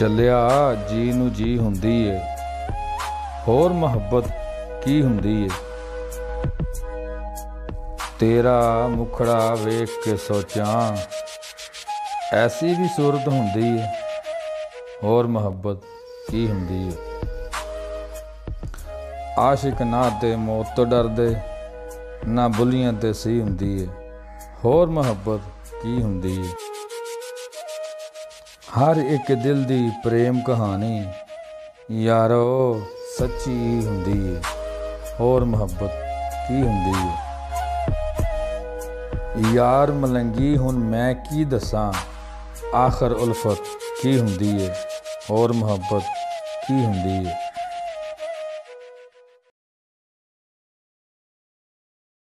ਚੱਲਿਆ ਜੀ ਨੂੰ ਜੀ ਹੁੰਦੀ ਏ, ਹੋਰ ਮੁਹੱਬਤ ਕੀ ਹੁੰਦੀ ਏ। ਤੇਰਾ ਮੁਖੜਾ ਵੇਖ ਕੇ ਸੋਚਾਂ, ਐਸੀ ਵੀ ਸੂਰਤ ਹੁੰਦੀ ਏ, ਹੋਰ ਮੁਹੱਬਤ ਕੀ ਹੁੰਦੀ ਏ। ਆਸ਼ਿਕ ਨਾ ਤੇ ਮੌਤ ਤੋਂ ਡਰਦੇ, ਨਾ ਬੁੱਲੀਆਂ ਤੇ ਸੀ ਹੁੰਦੀ ਏ, ਹੋਰ ਮੁਹੱਬਤ ਕੀ ਹੁੰਦੀ ਏ। हर एक दिल दी प्रेम कहानी यारो सच्ची ही हुंदी है, होर मुहब्बत की हुंदी है। यार मलंगी हुन मैं की दसां, आखिर उल्फत की हुंदी है, होर मुहब्बत की हुंदी है।